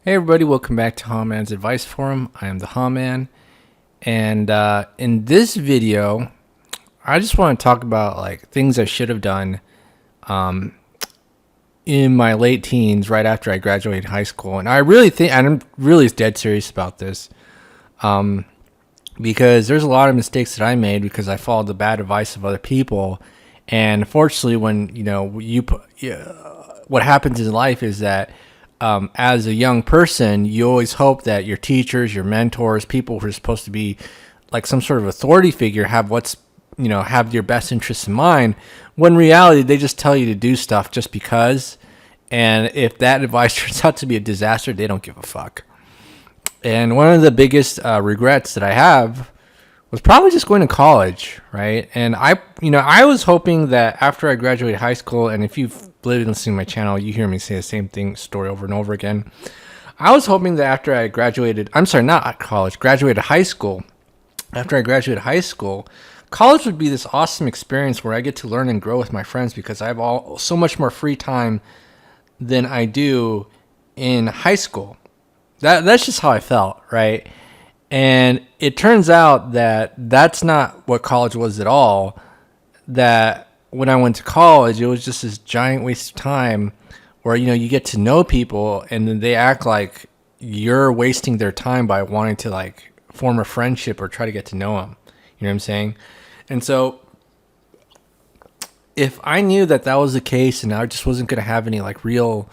Hey everybody, welcome back to Man's Advice Forum. I am the Man, and in this video, I just want to talk about like things I should have done in my late teens, right after I graduated high school. And I really think I'm really dead serious about this because there's a lot of mistakes that I made because I followed the bad advice of other people. And unfortunately, when what happens in life is that as a young person, you always hope that your teachers, your mentors, people who are supposed to be like some sort of authority figure have your best interests in mind. When in reality, they just tell you to do stuff just because. And if that advice turns out to be a disaster, they don't give a fuck. And one of the biggest regrets that I have was probably just going to college, right? And I was hoping that after I graduated high school, and if you've been listening to my channel, you hear me say the same story over and over again. I was hoping that after I graduated, I'm sorry, not college, graduated high school. After I graduated high school, college would be this awesome experience where I get to learn and grow with my friends because I have so much more free time than I do in high school. That's just how I felt, right? And it turns out that that's not what college was at all. That when I went to college, it was just this giant waste of time where, you get to know people and then they act like you're wasting their time by wanting to like form a friendship or try to get to know them. You know what I'm saying? And so if I knew that that was the case and I just wasn't going to have any like real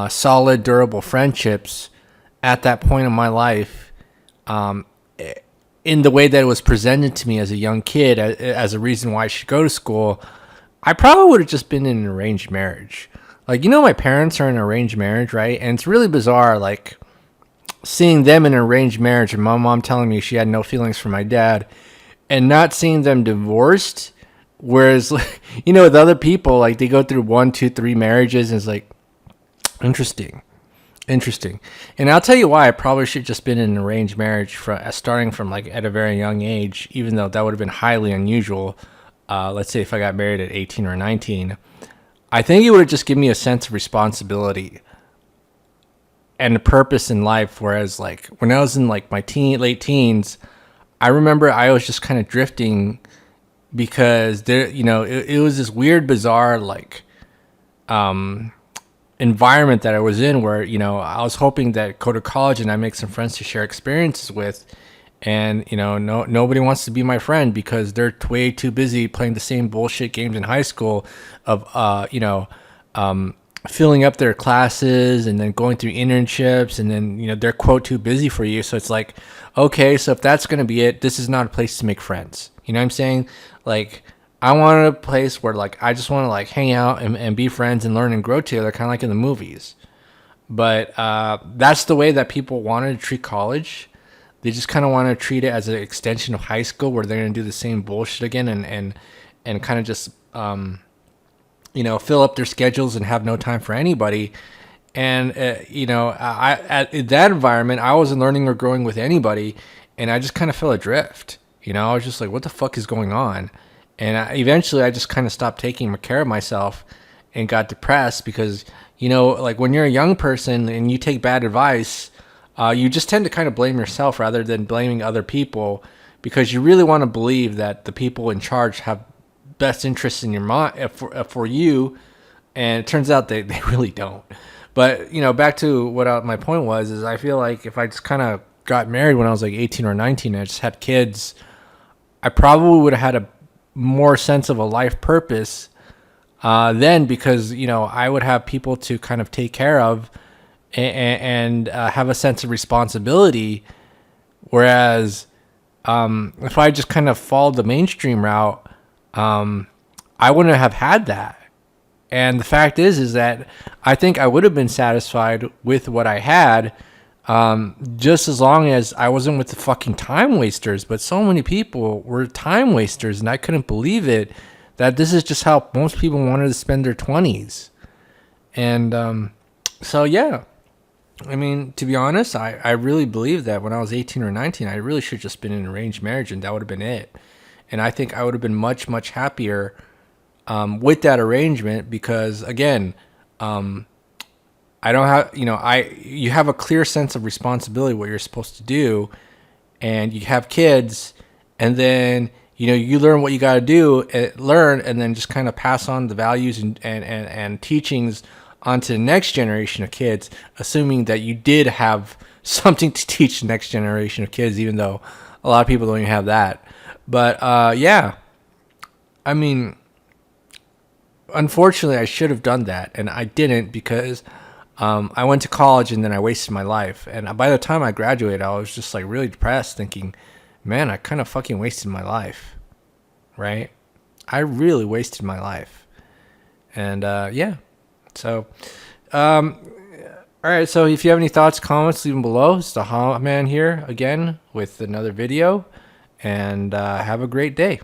solid, durable friendships at that point in my life, in the way that it was presented to me as a young kid, as a reason why I should go to school, I probably would have just been in an arranged marriage. Like, my parents are in an arranged marriage, right? And it's really bizarre, like, seeing them in an arranged marriage and my mom telling me she had no feelings for my dad and not seeing them divorced. Whereas, with other people, like, they go through 1, 2, 3 marriages and it's like, interesting. And I'll tell you why I probably should have just been in an arranged marriage starting from like at a very young age, even though that would have been highly unusual. Let's say if I got married at 18 or 19, I think it would have just given me a sense of responsibility and a purpose in life. Whereas like when I was in like my late teens, I remember I was just kind of drifting because it was this weird, bizarre, like, environment that I was in where, I was hoping that go to college and I make some friends to share experiences with. And, nobody wants to be my friend because they're way too busy playing the same bullshit games in high school of, filling up their classes and then going through internships and then, they're quote too busy for you. So it's like, okay, so if that's going to be it, this is not a place to make friends. You know what I'm saying? Like, I want a place where like I just want to like hang out and be friends and learn and grow together, kind of like in the movies. But that's the way that people wanted to treat college. They just kind of want to treat it as an extension of high school, where they're going to do the same bullshit again and kind of just fill up their schedules and have no time for anybody. And in that environment, I wasn't learning or growing with anybody, and I just kind of fell adrift. I was just like, what the fuck is going on? And eventually I just kind of stopped taking care of myself and got depressed because, like when you're a young person and you take bad advice, you just tend to kind of blame yourself rather than blaming other people because you really want to believe that the people in charge have best interests in your mind for you. And it turns out they really don't. But, back to what my point was, is I feel like if I just kind of got married when I was like 18 or 19 and I just had kids, I probably would have had a more sense of a life purpose then because I would have people to kind of take care of and have a sense of responsibility, whereas if I just kind of followed the mainstream route, I wouldn't have had that. And the fact is that I think I would have been satisfied with what I had, just as long as I wasn't with the fucking time wasters. But so many people were time wasters, and I couldn't believe it, that this is just how most people wanted to spend their 20s. And so, yeah. I mean, to be honest, I really believe that when I was 18 or 19, I really should have just been in an arranged marriage, and that would have been it. And I think I would have been much, much happier with that arrangement because, again, I don't have, you have a clear sense of responsibility, what you're supposed to do, and you have kids, and then, you learn what you got to do, and then just kind of pass on the values and teachings onto the next generation of kids, assuming that you did have something to teach the next generation of kids, even though a lot of people don't even have that. But yeah, I mean, unfortunately, I should have done that, and I didn't because I went to college and then I wasted my life. And by the time I graduated, I was just like really depressed, thinking, man, I kind of fucking wasted my life, right? I really wasted my life. And yeah, so all right. So if you have any thoughts, comments, leave them below. It's the Ha Man here again with another video, and have a great day.